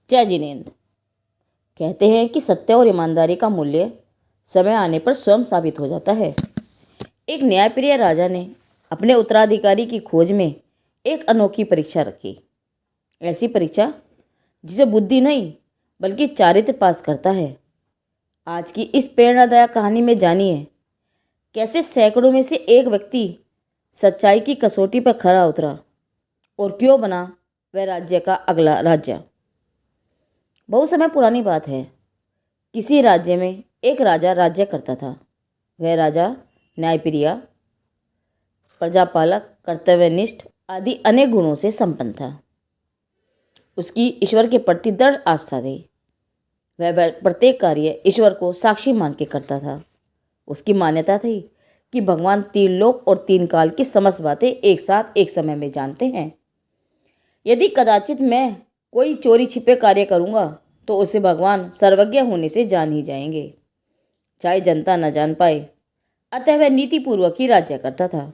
जय जिनेंद्र। कहते हैं कि सत्य और ईमानदारी का मूल्य समय आने पर स्वयं साबित हो जाता है। एक न्यायप्रिय राजा ने अपने उत्तराधिकारी की खोज में एक अनोखी परीक्षा रखी। ऐसी परीक्षा जिसे बुद्धि नहीं बल्कि चारित्र पास करता है। आज की इस प्रेरणादायक कहानी में जानिए कैसे सैकड़ों में से एक व्यक्ति सच्चाई की कसौटी पर खरा उतरा और क्यों बना वह राज्य का अगला राजा। बहुत समय पुरानी बात है। किसी राज्य में एक राजा राज्य करता था। वह राजा न्यायप्रिय, प्रजापालक, कर्तव्यनिष्ठ आदि अनेक गुणों से संपन्न था। उसकी ईश्वर के प्रति दृढ़ आस्था थी। वह प्रत्येक कार्य ईश्वर को साक्षी मान के करता था। उसकी मान्यता थी कि भगवान 3 लोक और 3 काल की समस्त बातें एक साथ एक समय में जानते हैं। यदि कदाचित मैं कोई चोरी छिपे कार्य करूँगा तो उसे भगवान सर्वज्ञ होने से जान ही जाएंगे, चाहे जनता न जान पाए। अतः वह नीतिपूर्वक ही राज्य करता था।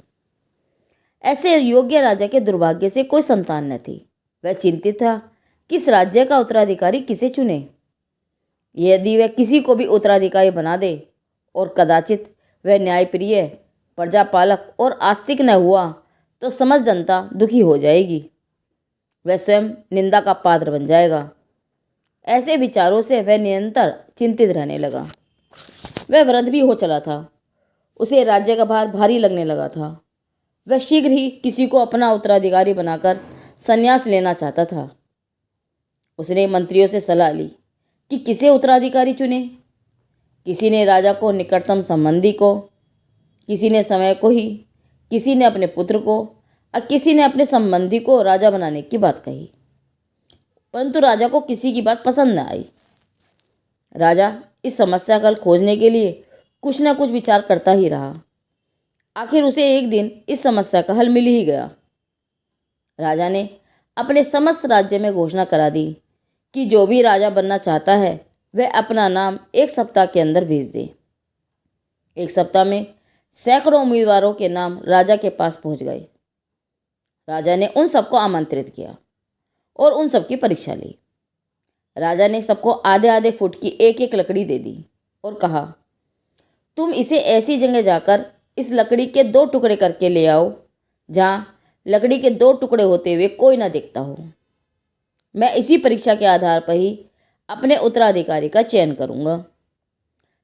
ऐसे योग्य राजा के दुर्भाग्य से कोई संतान न थी। वह चिंतित था कि इस राज्य का उत्तराधिकारी किसे चुने। यदि वह किसी को भी उत्तराधिकारी बना दे और कदाचित वह न्यायप्रिय, प्रजापालक और आस्तिक न हुआ तो समस्त जनता दुखी हो जाएगी। वह स्वयं निंदा का पात्र बन जाएगा। ऐसे विचारों से वह निरंतर चिंतित रहने लगा। वह वृद्ध भी हो चला था। उसे राज्य का भार भारी लगने लगा था। वह शीघ्र ही किसी को अपना उत्तराधिकारी बनाकर संन्यास लेना चाहता था। उसने मंत्रियों से सलाह ली कि किसे उत्तराधिकारी चुने। किसी ने राजा को निकटतम संबंधी को, किसी ने समय को ही, किसी ने अपने पुत्र को और किसी ने अपने संबंधी को राजा बनाने की बात कही। परंतु राजा को किसी की बात पसंद न आई। राजा इस समस्या का हल खोजने के लिए कुछ न कुछ विचार करता ही रहा। आखिर उसे एक दिन इस समस्या का हल मिल ही गया। राजा ने अपने समस्त राज्य में घोषणा करा दी कि जो भी राजा बनना चाहता है वह अपना नाम 1 सप्ताह के अंदर भेज दे। 1 सप्ताह में सैकड़ों उम्मीदवारों के नाम राजा के पास पहुंच गए। राजा ने उन सबको आमंत्रित किया और उन सबकी परीक्षा ली। राजा ने सबको आधे आधे फुट की एक एक लकड़ी दे दी और कहा, तुम इसे ऐसी जगह जाकर इस लकड़ी के 2 टुकड़े करके ले आओ जहाँ लकड़ी के 2 टुकड़े होते हुए कोई ना देखता हो। मैं इसी परीक्षा के आधार पर ही अपने उत्तराधिकारी का चयन करूँगा।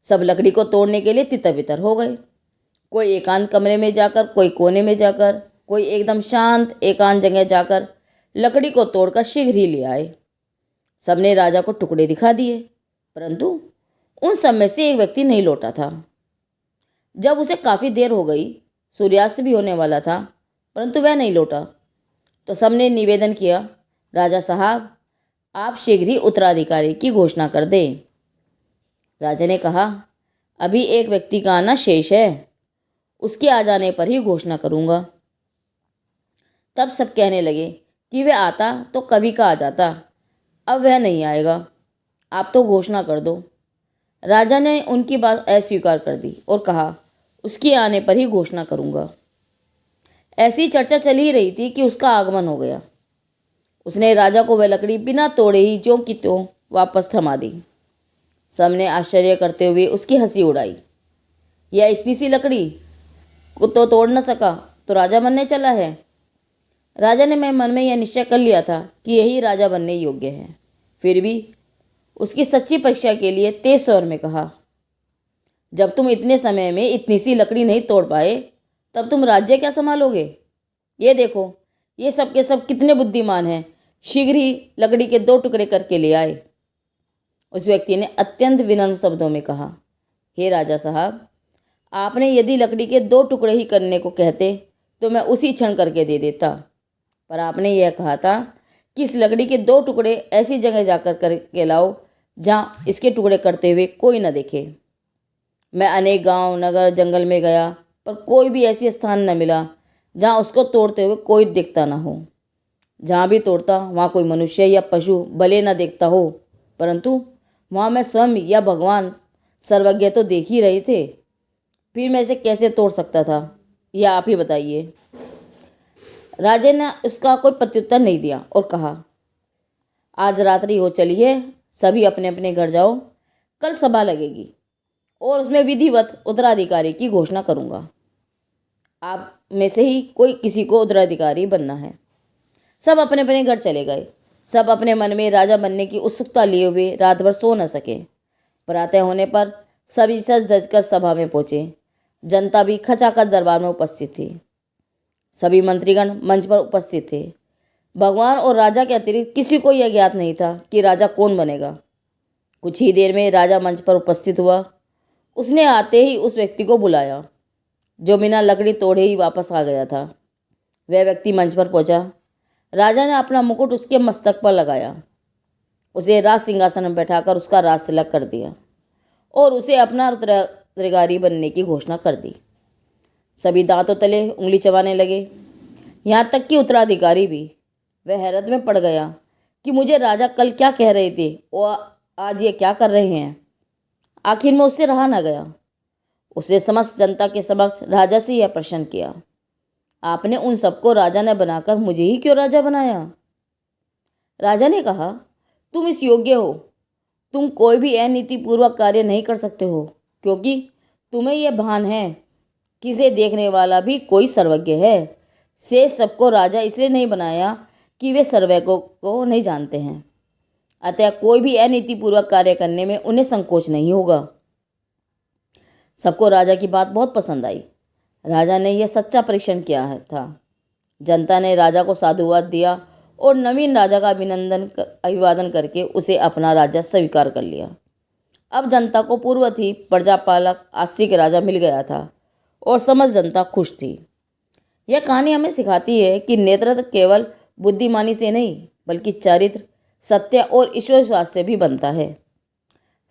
सब लकड़ी को तोड़ने के लिए तितर बितर हो गए। कोई एकांत कमरे में जाकर, कोई कोने में जाकर, कोई एकदम शांत एकांत जगह जाकर लकड़ी को तोड़कर शीघ्र ही ले आए। सबने राजा को टुकड़े दिखा दिए, परंतु उन सब में से एक व्यक्ति नहीं लौटा था। जब उसे काफ़ी देर हो गई, सूर्यास्त भी होने वाला था, परंतु वह नहीं लौटा, तो सबने निवेदन किया, राजा साहब, आप शीघ्र ही उत्तराधिकारी की घोषणा कर दें। राजा ने कहा, अभी एक व्यक्ति का आना शेष है, उसके आ जाने पर ही घोषणा करूँगा। तब सब कहने लगे कि वह आता तो कभी का आ जाता, अब वह नहीं आएगा, आप तो घोषणा कर दो। राजा ने उनकी बात अस्वीकार कर दी और कहा, उसके आने पर ही घोषणा करूँगा। ऐसी चर्चा चल ही रही थी कि उसका आगमन हो गया। उसने राजा को वह लकड़ी बिना तोड़े ही ज्यों की त्यों वापस थमा दी। सबने आश्चर्य करते हुए उसकी हंसी उड़ाई। यह इतनी सी लकड़ी को तो तोड़ न सका तो राजा बनने चला है। राजा ने मन में यह निश्चय कर लिया था कि यही राजा बनने योग्य है। फिर भी उसकी सच्ची परीक्षा के लिए तेज स्वर में कहा, जब तुम इतने समय में इतनी सी लकड़ी नहीं तोड़ पाए तब तुम राज्य क्या संभालोगे। ये देखो, ये सब के सब कितने बुद्धिमान हैं, शीघ्र ही लकड़ी के 2 टुकड़े करके ले आए। उस व्यक्ति ने अत्यंत विनम्र शब्दों में कहा, हे राजा साहब, आपने यदि लकड़ी के 2 टुकड़े ही करने को कहते तो मैं उसी क्षण करके दे देता, पर आपने यह कहा था कि इस लकड़ी के 2 टुकड़े ऐसी जगह जाकर करके लाओ जहाँ इसके टुकड़े करते हुए कोई न देखे। मैं अनेक गांव, नगर, जंगल में गया, पर कोई भी ऐसी स्थान न मिला जहाँ उसको तोड़ते हुए कोई दिखता न हो। जहाँ भी तोड़ता वहाँ कोई मनुष्य या पशु भले न देखता हो, परंतु वहाँ मैं स्वयं या भगवान सर्वज्ञ तो देख ही रहे थे। फिर मैं इसे कैसे तोड़ सकता था, यह आप ही बताइए। राजा ने उसका कोई प्रत्युत्तर नहीं दिया और कहा, आज रात्रि हो चली है, सभी अपने अपने घर जाओ। कल सभा लगेगी और उसमें विधिवत उत्तराधिकारी की घोषणा करूँगा। आप में से ही कोई किसी को उत्तराधिकारी बनना है। सब अपने अपने घर चले गए। सब अपने मन में राजा बनने की उत्सुकता लिए हुए रात भर सो न सके। प्रातः होने पर सभी सज धज कर सभा में पहुंचे। जनता भी खचाखच दरबार में उपस्थित थी। सभी मंत्रीगण मंच पर उपस्थित थे। भगवान और राजा के अतिरिक्त किसी को यह ज्ञात नहीं था कि राजा कौन बनेगा। कुछ ही देर में राजा मंच पर उपस्थित हुआ। उसने आते ही उस व्यक्ति को बुलाया जो बिना लकड़ी तोड़े ही वापस आ गया था। वह व्यक्ति मंच पर पहुंचा। राजा ने अपना मुकुट उसके मस्तक पर लगाया, उसे राज सिंहासन में बैठाकर उसका राज तिलक कर दिया और उसे अपना उत्तराधिकारी बनने की घोषणा कर दी। सभी दांतों तले उंगली चबाने लगे, यहाँ तक कि उत्तराधिकारी भी। वह हैरत में पड़ गया कि मुझे राजा कल क्या कह रहे थे और आज ये क्या कर रहे हैं। आखिर में उससे रहा न गया। उसने समस्त जनता के समक्ष राजा से यह प्रश्न किया, आपने उन सबको राजा ने बनाकर मुझे ही क्यों राजा बनाया? राजा ने कहा, तुम इस योग्य हो। तुम कोई भी अनीतिपूर्वक कार्य नहीं कर सकते हो, क्योंकि तुम्हें यह भान है कि इसे देखने वाला भी कोई सर्वज्ञ है। से सबको राजा इसलिए नहीं बनाया कि वे सर्वज्ञ को नहीं जानते हैं, अतः कोई भी अनीतिपूर्वक कार्य करने में उन्हें संकोच नहीं होगा। सबको राजा की बात बहुत पसंद आई। राजा ने यह सच्चा परीक्षण किया था। जनता ने राजा को साधुवाद दिया और नवीन राजा का अभिवादन करके उसे अपना राजा स्वीकार कर लिया। अब जनता को पूर्ववत ही प्रजापालक आस्तिक राजा मिल गया था और समस्त जनता खुश थी। यह कहानी हमें सिखाती है कि नेतृत्व केवल बुद्धिमानी से नहीं बल्कि चरित्र, सत्य और ईश्वर विश्वास से भी बनता है।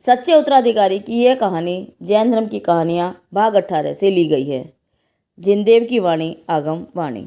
सच्चे उत्तराधिकारी की यह कहानी जैन धर्म की कहानियाँ भाग 18 से ली गई है। जिनदेव की वाणी आगम वाणी।